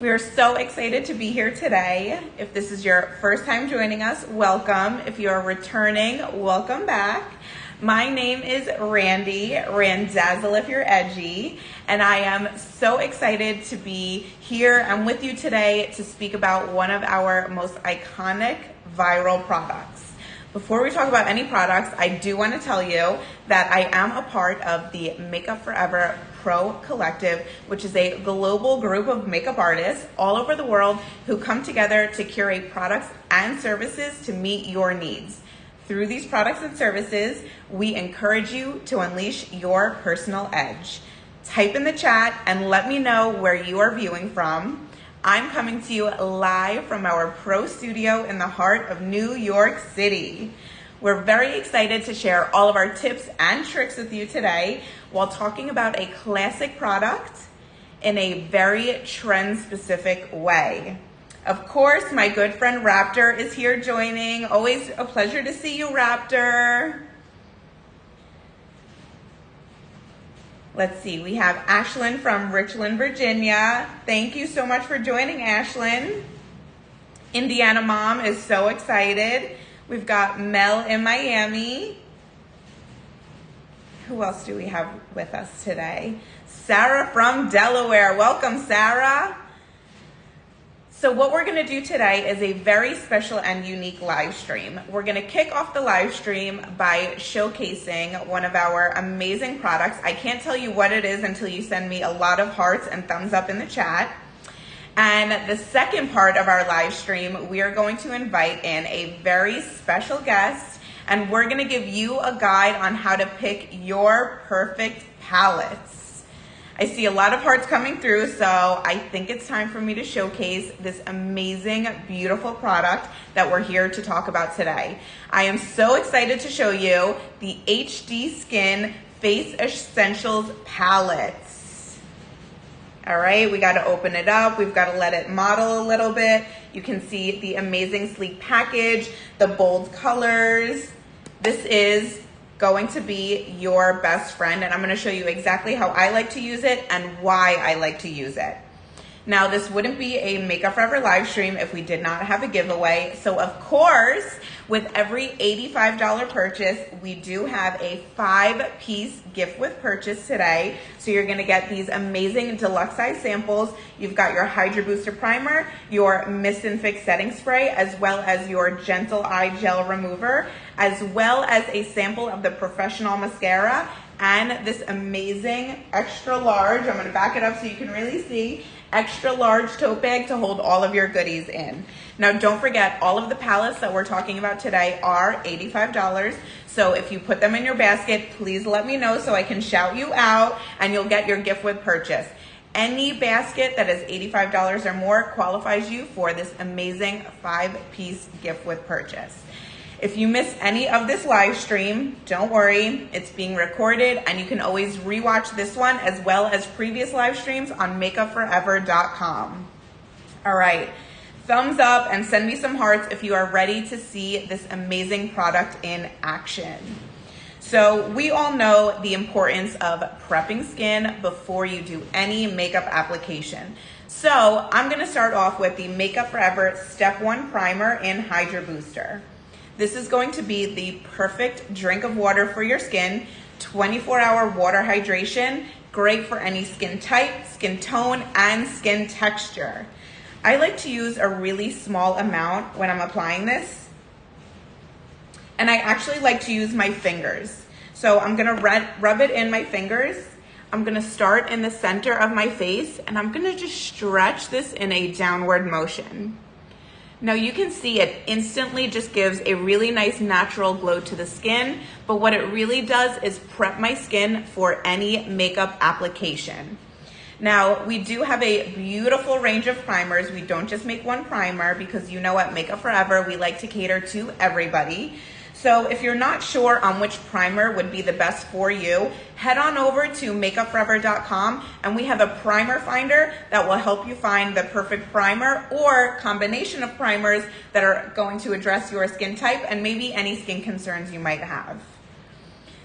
We are so excited to be here today. If this is your first time joining us, welcome. If you are returning, welcome back. My name is Randy, Randazzle if you're edgy, and I am so excited to be here and with you today to speak about one of our most iconic viral products. Before we talk about any products, I do want to tell you that I am a part of the Makeup Forever Pro Collective, which is a global group of makeup artists all over the world who come together to curate products and services to meet your needs. Through these products and services, we encourage you to unleash your personal edge. Type in the chat and let me know where you are viewing from. I'm coming to you live from our pro studio in the heart of New York City. We're very excited to share all of our tips and tricks with you today while talking about a classic product in a very trend-specific way. Of course, my good friend Raptor is here joining. Always a pleasure to see you, Raptor. Let's see, we have Ashlyn from Richland, Virginia. Thank you so much for joining, Ashlyn. Indiana Mom is so excited. We've got Mel in Miami. Who else do we have with us today? Sarah from Delaware. Welcome, Sarah. So what we're gonna do today is a very special and unique live stream. We're gonna kick off the live stream by showcasing one of our amazing products. I can't tell you what it is until you send me a lot of hearts and thumbs up in the chat. And the second part of our live stream, we are going to invite in a very special guest, and we're gonna give you a guide on how to pick your perfect palettes. I see a lot of hearts coming through, so I think it's time for me to showcase this amazing, beautiful product that we're here to talk about today. I am so excited to show you the HD Skin Face Essentials palettes. All right, we gotta open it up. We've gotta let it model a little bit. You can see the amazing sleek package, the bold colors. This is going to be your best friend, and I'm going to show you exactly how I like to use it and why I like to use it. Now, this wouldn't be a Makeup Forever live stream if we did not have a giveaway. So of course, with every $85 purchase, we do have a 5-piece gift with purchase today. So you're gonna get these amazing deluxe size samples. You've got your Hydra Booster Primer, your Mist and Fix Setting Spray, as well as your Gentle Eye Gel Remover, as well as a sample of the Professional Mascara and this amazing extra large, I'm gonna back it up so you can really see, extra large tote bag to hold all of your goodies in. Now don't forget, all of the palettes that we're talking about today are $85. So if you put them in your basket, please let me know so I can shout you out and you'll get your gift with purchase. Any basket that is $85 or more qualifies you for this amazing 5-piece gift with purchase. If you miss any of this live stream, don't worry, it's being recorded and you can always rewatch this one as well as previous live streams on makeupforever.com. All right, thumbs up and send me some hearts if you are ready to see this amazing product in action. So we all know the importance of prepping skin before you do any makeup application. So I'm gonna start off with the Makeup Forever Step 1 Primer in Hydra Booster. This is going to be the perfect drink of water for your skin, 24-hour water hydration, great for any skin type, skin tone, and skin texture. I like to use a really small amount when I'm applying this, and I actually like to use my fingers. So I'm gonna rub it in my fingers. I'm gonna start in the center of my face, and I'm gonna just stretch this in a downward motion. Now you can see it instantly just gives a really nice natural glow to the skin, but what it really does is prep my skin for any makeup application. Now we do have a beautiful range of primers. We don't just make one primer because you know at Makeup Forever we like to cater to everybody. So if you're not sure on which primer would be the best for you, head on over to makeupforever.com and we have a primer finder that will help you find the perfect primer or combination of primers that are going to address your skin type and maybe any skin concerns you might have.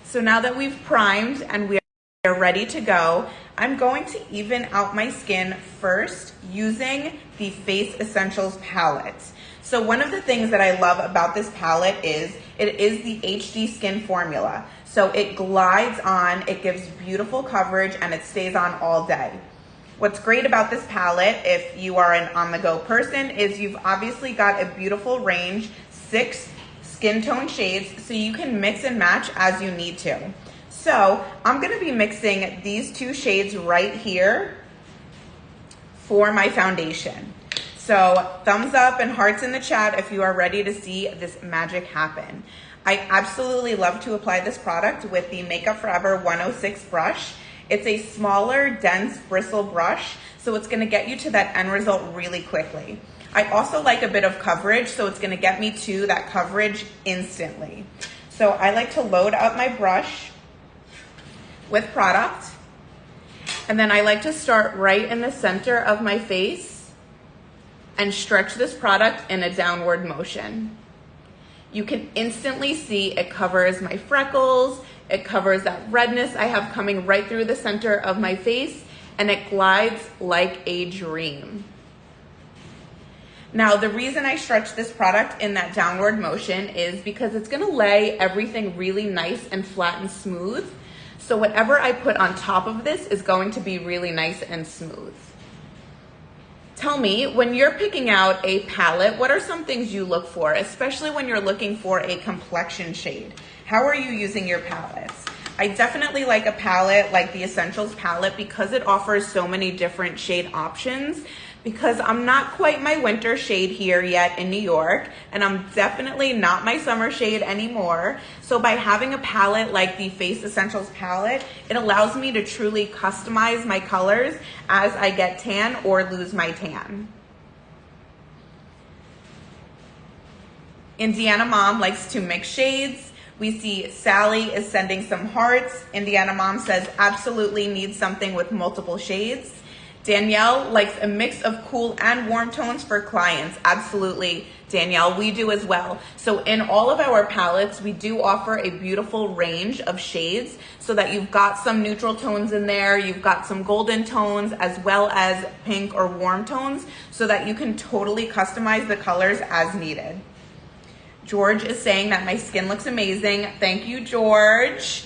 So now that we've primed and we They're ready to go. I'm going to even out my skin first using the Face Essentials palette. So one of the things that I love about this palette is it is the HD skin formula. So it glides on, it gives beautiful coverage, and it stays on all day. What's great about this palette, if you are an on-the-go person, is you've obviously got a beautiful range, 6 skin tone shades, so you can mix and match as you need to. So I'm gonna be mixing these 2 shades right here for my foundation. So thumbs up and hearts in the chat if you are ready to see this magic happen. I absolutely love to apply this product with the Makeup Forever 106 brush. It's a smaller, dense bristle brush, so it's gonna get you to that end result really quickly. I also like a bit of coverage, so it's gonna get me to that coverage instantly. So I like to load up my brush with product, and then I like to start right in the center of my face and stretch this product in a downward motion. You can instantly see it covers my freckles, it covers that redness I have coming right through the center of my face, and it glides like a dream. Now, the reason I stretch this product in that downward motion is because it's gonna lay everything really nice and flat and smooth. So whatever I put on top of this is going to be really nice and smooth. Tell me, when you're picking out a palette, what are some things you look for, especially when you're looking for a complexion shade? How are you using your palettes? I definitely like a palette like the Essentials palette because it offers so many different shade options, because I'm not quite my winter shade here yet in New York, and I'm definitely not my summer shade anymore. So by having a palette like the Face Essentials palette, it allows me to truly customize my colors as I get tan or lose my tan. Indiana Mom likes to mix shades. We see Sally is sending some hearts. Indiana Mom says absolutely need something with multiple shades. Danielle likes a mix of cool and warm tones for clients. Absolutely, Danielle, we do as well. So in all of our palettes, we do offer a beautiful range of shades so that you've got some neutral tones in there, you've got some golden tones, as well as pink or warm tones, so that you can totally customize the colors as needed. George is saying that my skin looks amazing. Thank you, George.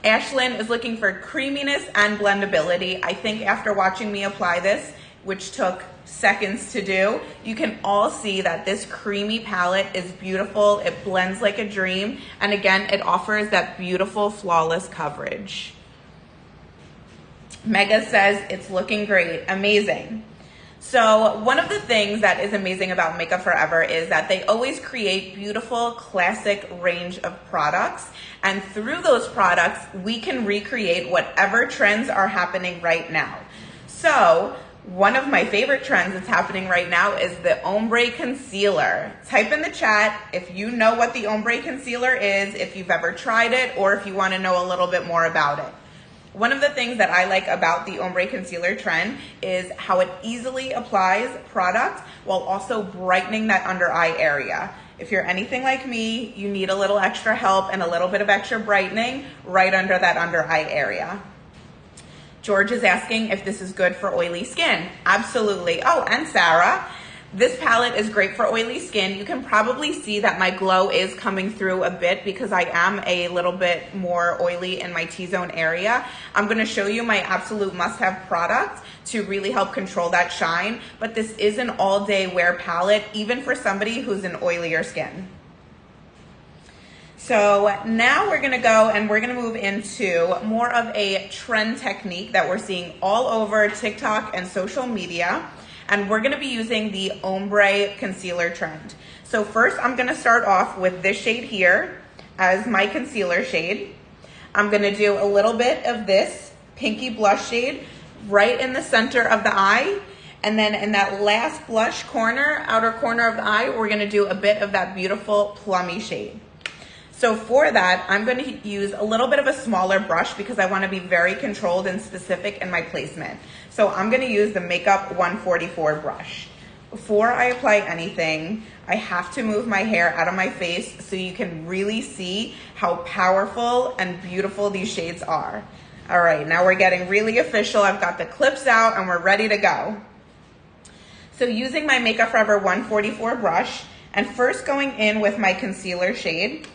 Ashlyn is looking for creaminess and blendability. I think after watching me apply this, which took seconds to do, you can all see that this creamy palette is beautiful. It blends like a dream. And again, it offers that beautiful, flawless coverage. Mega says it's looking great. Amazing. So one of the things that is amazing about Makeup Forever is that they always create beautiful, classic range of products. And through those products, we can recreate whatever trends are happening right now. So one of my favorite trends that's happening right now is the Ombre Concealer. Type in the chat if you know what the Ombre Concealer is, if you've ever tried it, or if you want to know a little bit more about it. One of the things that I like about the Ombre Concealer trend is how it easily applies product while also brightening that under eye area. If you're anything like me, you need a little extra help and a little bit of extra brightening right under that under eye area. George is asking if this is good for oily skin. Absolutely. Oh, and Sarah, this palette is great for oily skin. You can probably see that my glow is coming through a bit because I am a little bit more oily in my T-zone area. I'm gonna show you my absolute must-have product to really help control that shine, but this is an all-day wear palette, even for somebody who's an oilier skin. So now we're gonna go and we're gonna move into more of a trend technique that we're seeing all over TikTok and social media. And we're gonna be using the Ombre Concealer trend. So first I'm gonna start off with this shade here as my concealer shade. I'm gonna do a little bit of this pinky blush shade right in the center of the eye. And then in that last blush corner, outer corner of the eye, we're gonna do a bit of that beautiful plummy shade. So for that, I'm going to use a little bit of a smaller brush because I want to be very controlled and specific in my placement. So I'm going to use the Makeup 144 brush. Before I apply anything, I have to move my hair out of my face so you can really see how powerful and beautiful these shades are. All right, now we're getting really official. I've got the clips out and we're ready to go. So using my Makeup Forever 144 brush and first going in with my concealer shade,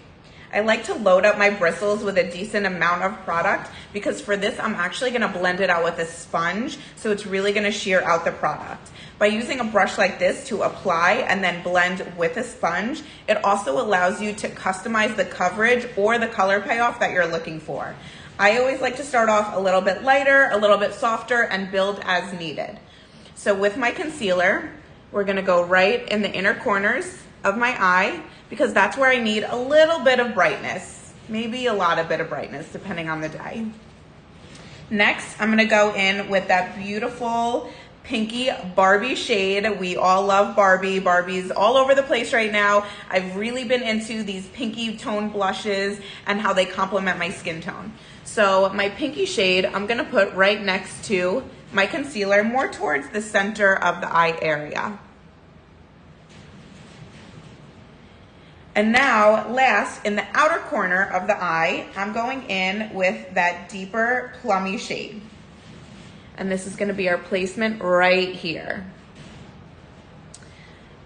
I like to load up my bristles with a decent amount of product because for this, I'm actually gonna blend it out with a sponge, so it's really gonna sheer out the product. By using a brush like this to apply and then blend with a sponge, it also allows you to customize the coverage or the color payoff that you're looking for. I always like to start off a little bit lighter, a little bit softer, and build as needed. So with my concealer, we're gonna go right in the inner corners of my eye because that's where I need a little bit of brightness, maybe a lot of bit of brightness depending on the day. Next, I'm gonna go in with that beautiful pinky Barbie shade. We all love Barbie. Barbie's all over the place right now. I've really been into these pinky tone blushes and how they complement my skin tone. So my pinky shade, I'm gonna put right next to my concealer, more towards the center of the eye area. And now, last, in the outer corner of the eye, I'm going in with that deeper plummy shade. And this is gonna be our placement right here.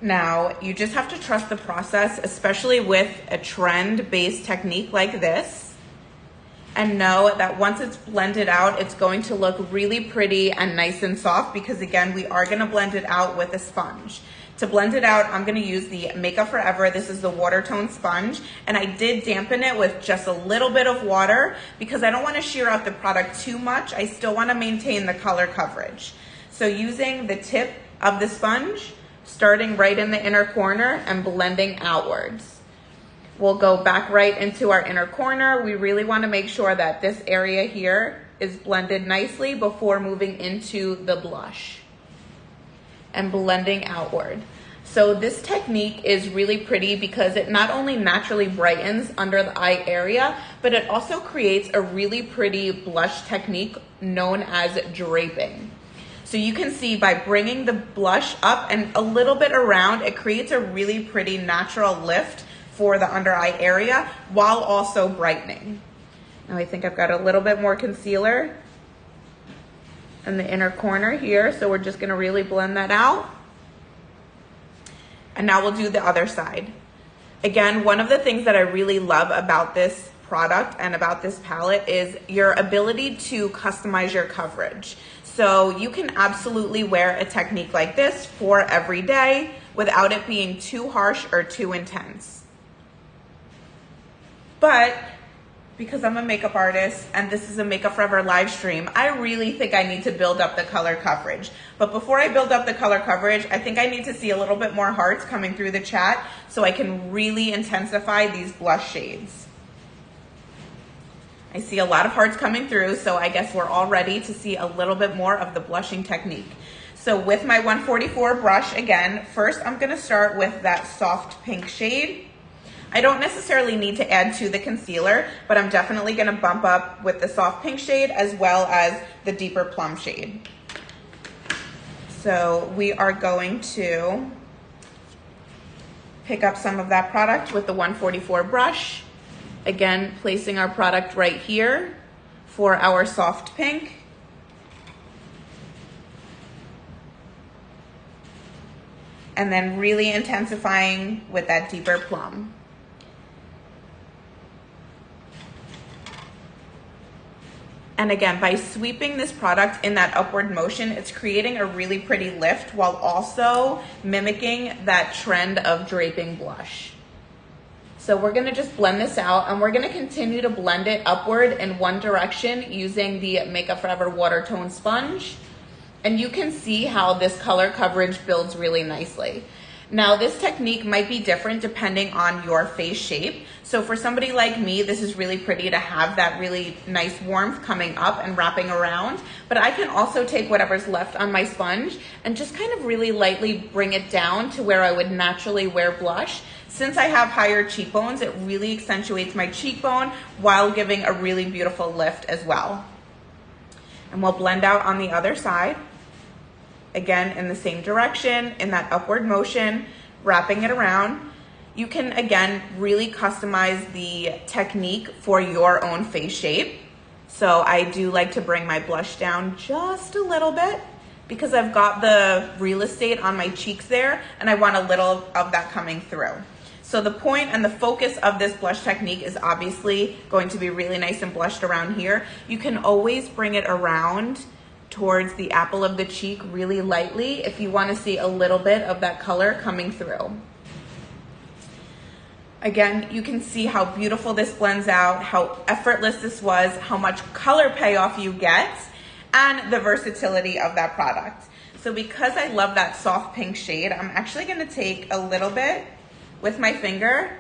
Now, you just have to trust the process, especially with a trend-based technique like this, and know that once it's blended out, it's going to look really pretty and nice and soft because again, we are gonna blend it out with a sponge. To blend it out, I'm gonna use the Makeup Forever. This is the water tone sponge, and I did dampen it with just a little bit of water because I don't wanna sheer out the product too much. I still wanna maintain the color coverage. So using the tip of the sponge, starting right in the inner corner and blending outwards. We'll go back right into our inner corner. We really wanna make sure that this area here is blended nicely before moving into the blush and blending outward. So this technique is really pretty because it not only naturally brightens under the eye area, but it also creates a really pretty blush technique known as draping. So you can see by bringing the blush up and a little bit around, it creates a really pretty natural lift for the under eye area while also brightening. Now I think I've got a little bit more concealer in the inner corner here, so we're just gonna really blend that out. And now we'll do the other side. Again, one of the things that I really love about this product and about this palette is your ability to customize your coverage. So you can absolutely wear a technique like this for every day without it being too harsh or too intense. But because I'm a makeup artist and this is a Makeup Forever live stream, I really think I need to build up the color coverage. But before I build up the color coverage, I think I need to see a little bit more hearts coming through the chat so I can really intensify these blush shades. I see a lot of hearts coming through, so I guess we're all ready to see a little bit more of the blushing technique. So with my 144 brush, again, first I'm gonna start with that soft pink shade. I don't necessarily need to add to the concealer, but I'm definitely gonna bump up with the soft pink shade as well as the deeper plum shade. So we are going to pick up some of that product with the 144 brush. Again, placing our product right here for our soft pink. And then really intensifying with that deeper plum. And again, by sweeping this product in that upward motion, it's creating a really pretty lift while also mimicking that trend of draping blush. So we're gonna just blend this out and we're gonna continue to blend it upward in one direction using the Makeup Forever Water Tone Sponge. And you can see how this color coverage builds really nicely. Now this technique might be different depending on your face shape. So for somebody like me, this is really pretty to have that really nice warmth coming up and wrapping around. But I can also take whatever's left on my sponge and just kind of really lightly bring it down to where I would naturally wear blush. Since I have higher cheekbones, it really accentuates my cheekbone while giving a really beautiful lift as well. And we'll blend out on the other side. Again, in the same direction, in that upward motion, wrapping it around. You can, again, really customize the technique for your own face shape. So I do like to bring my blush down just a little bit because I've got the real estate on my cheeks there and I want a little of that coming through. So the point and the focus of this blush technique is obviously going to be really nice and blushed around here. You can always bring it around towards the apple of the cheek really lightly if you want to see a little bit of that color coming through. Again, you can see how beautiful this blends out, how effortless this was, how much color payoff you get, and the versatility of that product. So because I love that soft pink shade, I'm actually gonna take a little bit with my finger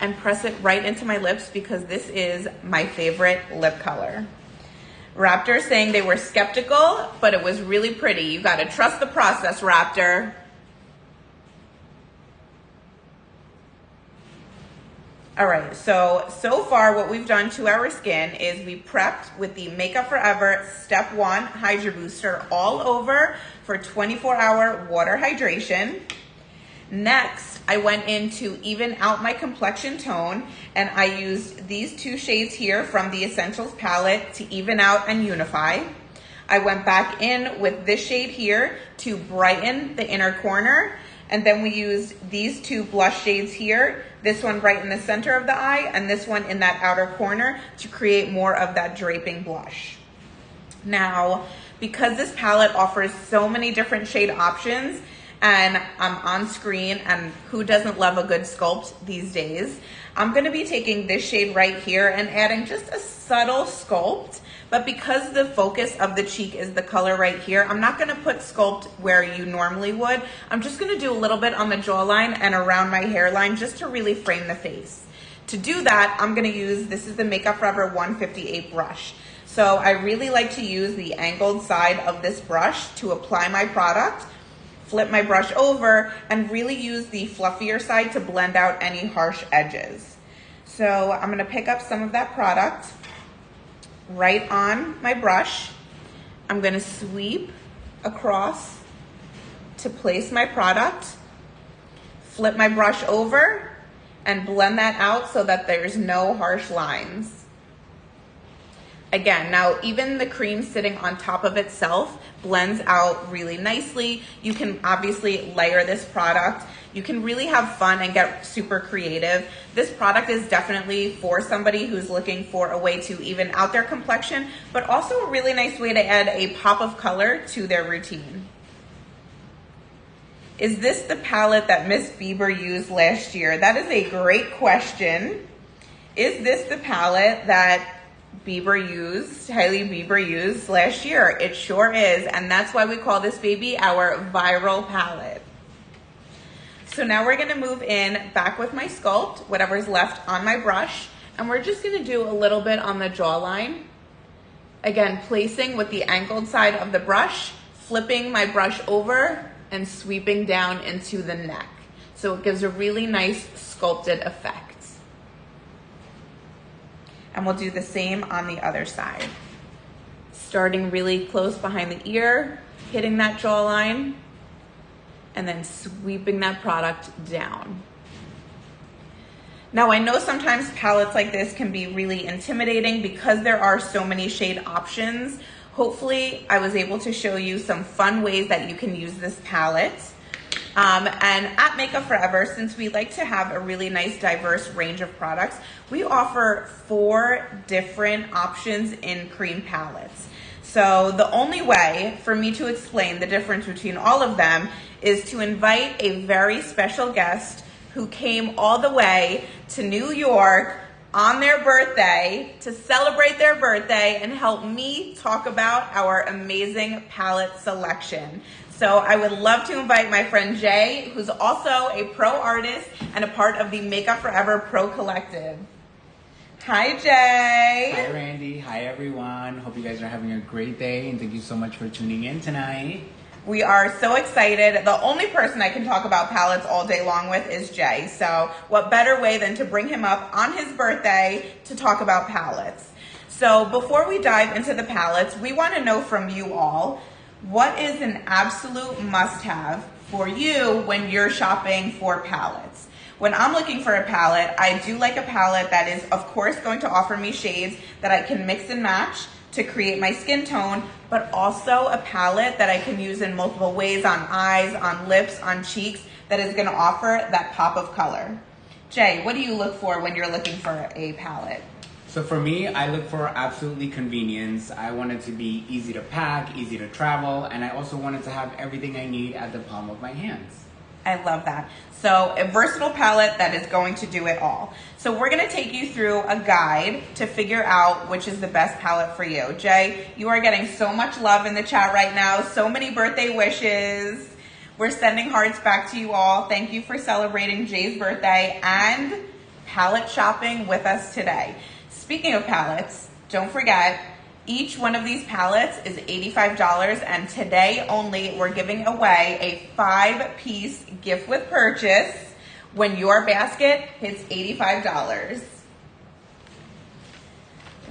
and press it right into my lips because this is my favorite lip color. Raptor saying they were skeptical, but it was really pretty. You gotta trust the process, Raptor. All right, so far what we've done to our skin is we prepped with the Makeup Forever Step 1 Hydra Booster all over for 24-hour water hydration. Next, I went in to even out my complexion tone and I used these two shades here from the Essentials palette to even out and unify. I went back in with this shade here to brighten the inner corner. And then we used these two blush shades here, this one right in the center of the eye and this one in that outer corner to create more of that draping blush. Now, because this palette offers so many different shade options and I'm on screen and who doesn't love a good sculpt these days, I'm gonna be taking this shade right here and adding just a subtle sculpt. But because the focus of the cheek is the color right here, I'm not gonna put sculpt where you normally would. I'm just gonna do a little bit on the jawline and around my hairline just to really frame the face. To do that, I'm gonna use, this is the Makeup Forever 158 brush. So I really like to use the angled side of this brush to apply my product, flip my brush over, and really use the fluffier side to blend out any harsh edges. So I'm gonna pick up some of that product right on my brush. I'm gonna sweep across to place my product, flip my brush over, and blend that out so that there's no harsh lines. Again, now even the cream sitting on top of itself blends out really nicely. You can obviously layer this product. You can really have fun and get super creative. This product is definitely for somebody who's looking for a way to even out their complexion, but also a really nice way to add a pop of color to their routine. Is this the palette that Miss Bieber used last year? That is a great question. Is this the palette that Hailey Bieber used last year? It sure is, and that's why we call this baby our viral palette. So now we're gonna move in back with my sculpt, whatever's left on my brush, and we're just gonna do a little bit on the jawline. Again, placing with the angled side of the brush, flipping my brush over and sweeping down into the neck. So it gives a really nice sculpted effect. And we'll do the same on the other side. Starting really close behind the ear, hitting that jawline, and then sweeping that product down. Now I know sometimes palettes like this can be really intimidating because there are so many shade options. Hopefully I was able to show you some fun ways that you can use this palette. And at Makeup Forever, since we like to have a really nice diverse range of products, we offer 4 different options in cream palettes. So the only way for me to explain the difference between all of them is to invite a very special guest who came all the way to New York on their birthday to celebrate their birthday and help me talk about our amazing palette selection. So I would love to invite my friend Jay, who's also a pro artist and a part of the Makeup Forever Pro Collective. Hi, Jay. Hi, Randy. Hi, everyone. Hope you guys are having a great day, and thank you so much for tuning in tonight. We are so excited. The only person I can talk about palettes all day long with is Jay. So what better way than to bring him up on his birthday to talk about palettes. So before we dive into the palettes, we want to know from you all, what is an absolute must-have for you when you're shopping for palettes? when I'm looking for a palette, I do like a palette that is, of course, going to offer me shades that I can mix and match to create my skin tone, but also a palette that I can use in multiple ways on eyes, on lips, on cheeks, that is gonna offer that pop of color. Jay, what do you look for when you're looking for a palette? So for me, I look for absolutely convenience. I want it to be easy to pack, easy to travel, and I also want it to have everything I need at the palm of my hands. I love that. So a versatile palette that is going to do it all. So we're gonna take you through a guide to figure out which is the best palette for you. Jay, you are getting so much love in the chat right now, so many birthday wishes. We're sending hearts back to you all. Thank you for celebrating Jay's birthday and palette shopping with us today. Speaking of palettes, don't forget, each one of these palettes is $85, and today only we're giving away a 5-piece gift with purchase when your basket hits $85.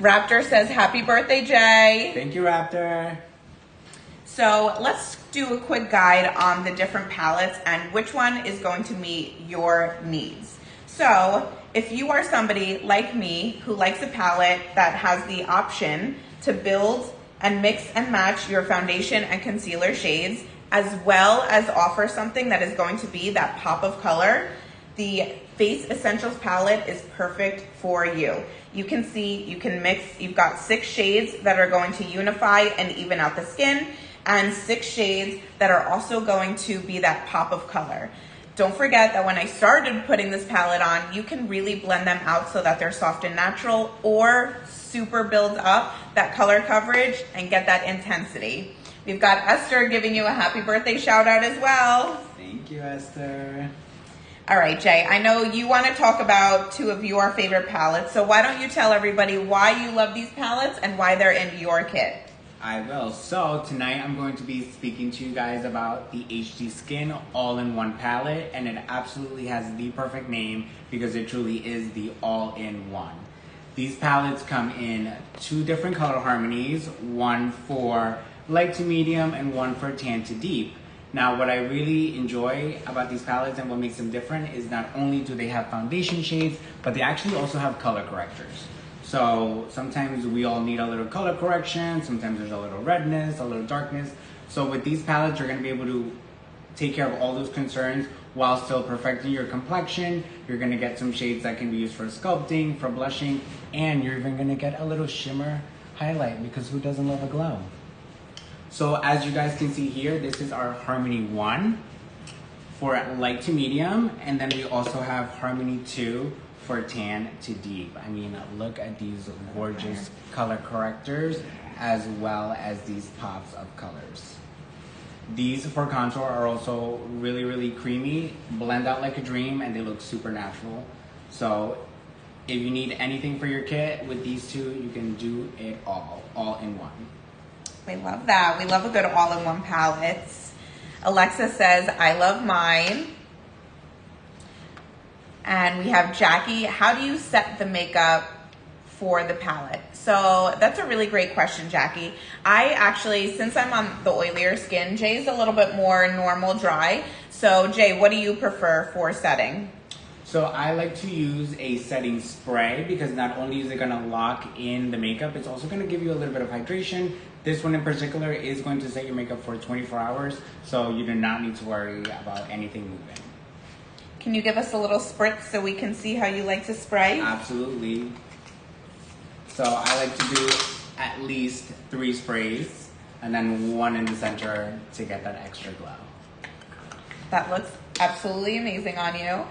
Raptor says, happy birthday, Jay. Thank you, Raptor. So let's do a quick guide on the different palettes and which one is going to meet your needs. So if you are somebody like me who likes a palette that has the option to build and mix and match your foundation and concealer shades, as well as offer something that is going to be that pop of color, the Face Essentials palette is perfect for you. You can see, you can mix, you've got 6 shades that are going to unify and even out the skin, and 6 shades that are also going to be that pop of color. Don't forget that when I started putting this palette on, you can really blend them out so that they're soft and natural, or super build up that color coverage and get that intensity. We've got Esther giving you a happy birthday shout out as well. Thank you, Esther. All right, Jay, I know you want to talk about 2 of your favorite palettes, so why don't you tell everybody why you love these palettes and why they're in your kit? I will. So tonight I'm going to be speaking to you guys about the HD Skin All-in-One palette, and it absolutely has the perfect name because it truly is the all-in-one. These palettes come in 2 different color harmonies, one for light to medium and one for tan to deep. Now, what I really enjoy about these palettes and what makes them different is not only do they have foundation shades, but they actually also have color correctors. So sometimes we all need a little color correction, sometimes there's a little redness, a little darkness. So with these palettes, you're gonna be able to take care of all those concerns while still perfecting your complexion. You're gonna get some shades that can be used for sculpting, for blushing, and you're even gonna get a little shimmer highlight, because who doesn't love a glow? So as you guys can see here, this is our Harmony 1 for light to medium, and then we also have Harmony 2 for tan to deep. I mean, look at these gorgeous color correctors as well as these pops of colors. These for contour are also really, really creamy, blend out like a dream, and they look super natural. So if you need anything for your kit with these 2, you can do it all in one. We love that. We love a good all-in-one palette. Alexa says, I love mine. And we have Jackie, how do you set the makeup for the palette? So that's a really great question, Jackie. I actually, since I'm on the oilier skin, Jay's a little bit more normal dry. So Jay, what do you prefer for setting? So I like to use a setting spray because not only is it gonna lock in the makeup, it's also gonna give you a little bit of hydration. This one in particular is going to set your makeup for 24 hours, so you do not need to worry about anything moving. Can you give us a little spritz so we can see how you like to spray? Absolutely. So I like to do at least 3 sprays and then 1 in the center to get that extra glow. That looks absolutely amazing on you.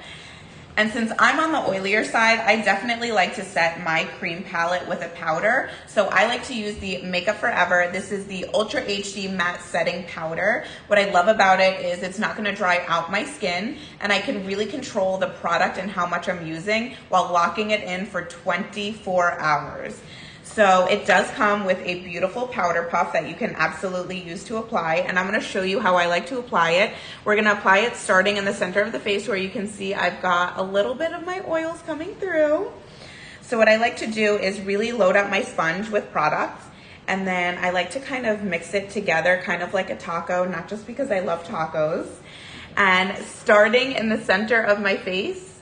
And since I'm on the oilier side, I definitely like to set my cream palette with a powder. So I like to use the Makeup Forever. This is the Ultra HD Matte Setting Powder. What I love about it is it's not gonna dry out my skin, and I can really control the product and how much I'm using while locking it in for 24 hours. So it does come with a beautiful powder puff that you can absolutely use to apply, and I'm gonna show you how I like to apply it. We're gonna apply it starting in the center of the face where you can see I've got a little bit of my oils coming through. So what I like to do is really load up my sponge with product, and then I like to kind of mix it together, kind of like a taco, not just because I love tacos. And starting in the center of my face,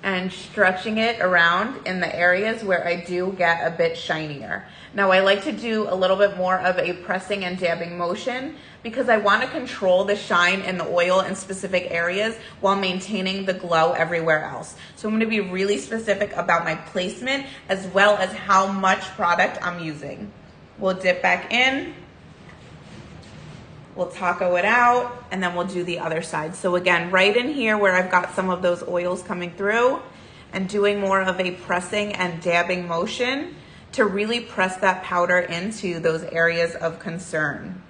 and stretching it around in the areas where I do get a bit shinier. Now I like to do a little bit more of a pressing and dabbing motion because I want to control the shine and the oil in specific areas while maintaining the glow everywhere else. So I'm going to be really specific about my placement as well as how much product I'm using. We'll dip back in, we'll taco it out, and then we'll do the other side. So again, right in here where I've got some of those oils coming through and doing more of a pressing and dabbing motion to really press that powder into those areas of concern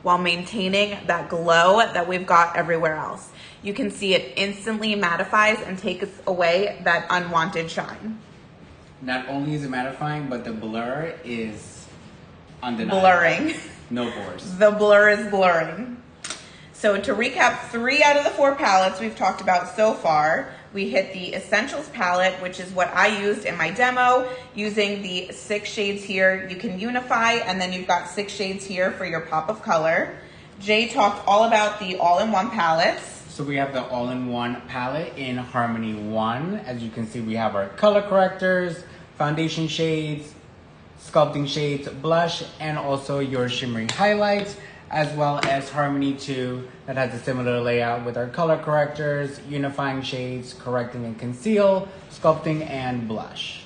while maintaining that glow that we've got everywhere else. You can see it instantly mattifies and takes away that unwanted shine. Not only is it mattifying, but the blur is undeniable. Blurring. No pores. The blur is blurring. So to recap, 3 out of the 4 palettes we've talked about so far. We hit the Essentials palette, which is what I used in my demo, using the 6 shades here. You can unify, and then you've got 6 shades here for your pop of color. Jay talked all about the all-in-one palettes. So we have the all-in-one palette in Harmony 1. As you can see, we have our color correctors, foundation shades, sculpting shades, blush, and also your shimmering highlights, as well as Harmony 2 that has a similar layout with our color correctors, unifying shades, correcting and conceal, sculpting, and blush.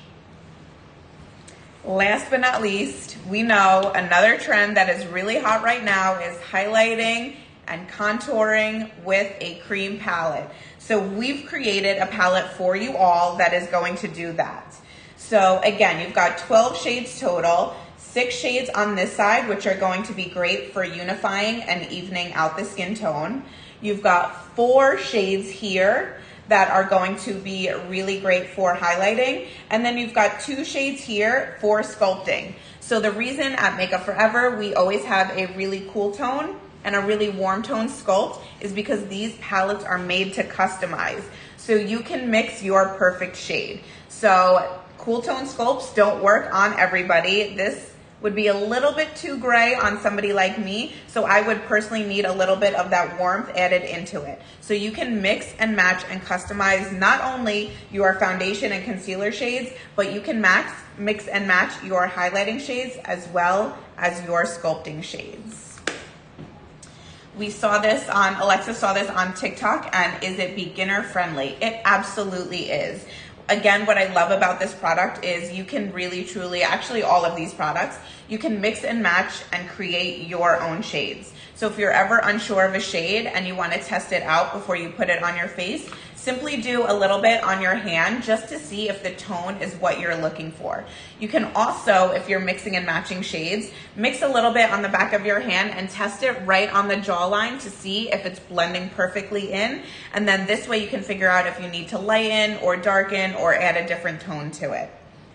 Last but not least, we know another trend that is really hot right now is highlighting and contouring with a cream palette. So we've created a palette for you all that is going to do that. So again, you've got 12 shades total. 6 shades on this side, which are going to be great for unifying and evening out the skin tone. You've got 4 shades here that are going to be really great for highlighting. And then you've got 2 shades here for sculpting. So the reason at Makeup Forever we always have a really cool tone and a really warm tone sculpt is because these palettes are made to customize. So you can mix your perfect shade. So cool tone sculpts don't work on everybody. This would be a little bit too gray on somebody like me, so I would personally need a little bit of that warmth added into it. So you can mix and match and customize not only your foundation and concealer shades, but you can mix and match your highlighting shades as well as your sculpting shades. Alexa saw this on TikTok, and is it beginner friendly? It absolutely is. Again, what I love about this product is you can really, truly, actually all of these products, you can mix and match and create your own shades. So if you're ever unsure of a shade and you want to test it out before you put it on your face, simply do a little bit on your hand just to see if the tone is what you're looking for. You can also, if you're mixing and matching shades, mix a little bit on the back of your hand and test it right on the jawline to see if it's blending perfectly in. And then this way you can figure out if you need to lighten or darken or add a different tone to it.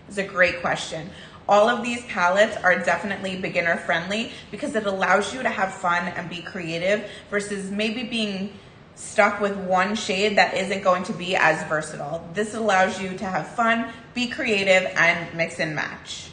It's a great question. All of these palettes are definitely beginner friendly because it allows you to have fun and be creative versus maybe being stuck with one shade that isn't going to be as versatile. This allows you to have fun, be creative, and mix and match.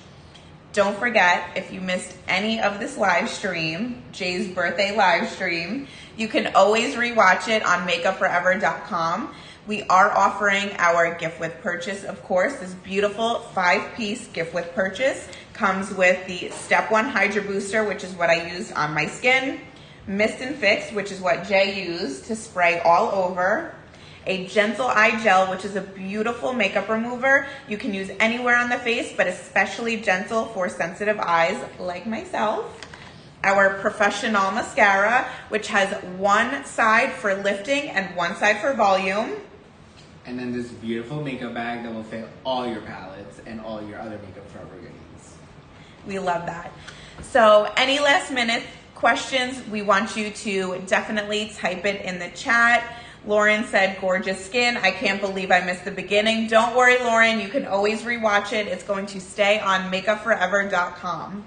Don't forget, if you missed any of this live stream, Jay's birthday live stream, you can always rewatch it on makeupforever.com. We are offering our gift with purchase, of course. This beautiful 5-piece gift with purchase comes with the Step 1 Hydra Booster, which is what I used on my skin, Mist and Fix, which is what Jay used to spray all over, a Gentle Eye Gel, which is a beautiful makeup remover. You can use anywhere on the face, but especially gentle for sensitive eyes like myself. Our Professional Mascara, which has one side for lifting and one side for volume. And then this beautiful makeup bag that will fit all your palettes and all your other Makeup Forever goodies. We love that. So any last minute questions, we want you to definitely type it in the chat. Lauren said, gorgeous skin. I can't believe I missed the beginning. Don't worry, Lauren. You can always rewatch it. It's going to stay on makeupforever.com.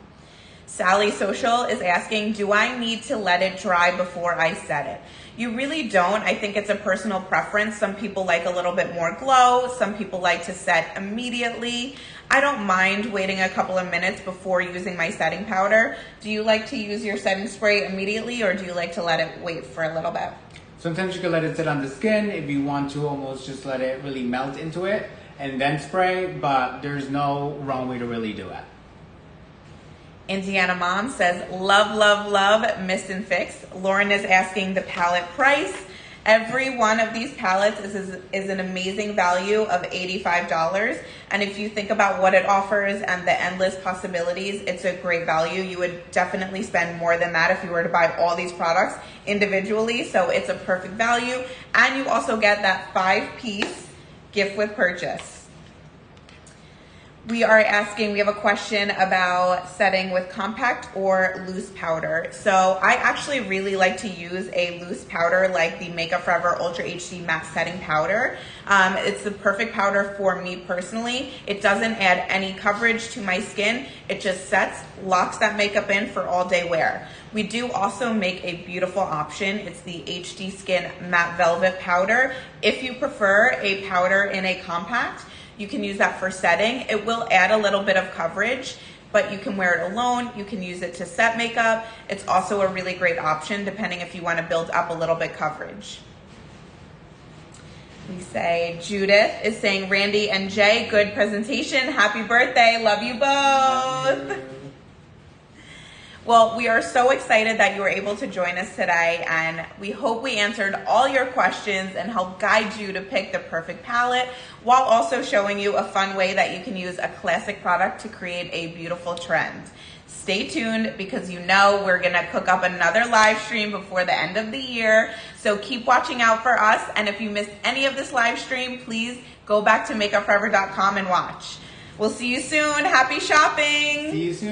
Sally Social is asking, do I need to let it dry before I set it? You really don't. I think it's a personal preference. Some people like a little bit more glow. Some people like to set immediately. I don't mind waiting a couple of minutes before using my setting powder. Do you like to use your setting spray immediately, or do you like to let it wait for a little bit? Sometimes you can let it sit on the skin if you want to almost just let it really melt into it and then spray, but there's no wrong way to really do it. Indiana Mom says, love, love, love, Mist and Fix. Lauren is asking the palette price. Every one of these palettes is an amazing value of $85. And if you think about what it offers and the endless possibilities, it's a great value. You would definitely spend more than that if you were to buy all these products individually. So it's a perfect value. And you also get that 5-piece gift with purchase. We are asking, we have a question about setting with compact or loose powder. So I actually really like to use a loose powder like the Makeup Forever Ultra HD Matte Setting Powder. It's the perfect powder for me personally. It doesn't add any coverage to my skin. It just sets, locks that makeup in for all day wear. We do also make a beautiful option. It's the HD Skin Matte Velvet Powder. If you prefer a powder in a compact, you can use that for setting. It will add a little bit of coverage, but you can wear it alone. You can use it to set makeup. It's also a really great option depending if you want to build up a little bit coverage. We say, Judith is saying, Randy and Jay, good presentation. Happy birthday. Love you both. Love you. Well, we are so excited that you were able to join us today, and we hope we answered all your questions and helped guide you to pick the perfect palette while also showing you a fun way that you can use a classic product to create a beautiful trend. Stay tuned because you know we're going to cook up another live stream before the end of the year, so keep watching out for us, and if you missed any of this live stream, please go back to makeupforever.com and watch. We'll see you soon. Happy shopping. See you soon.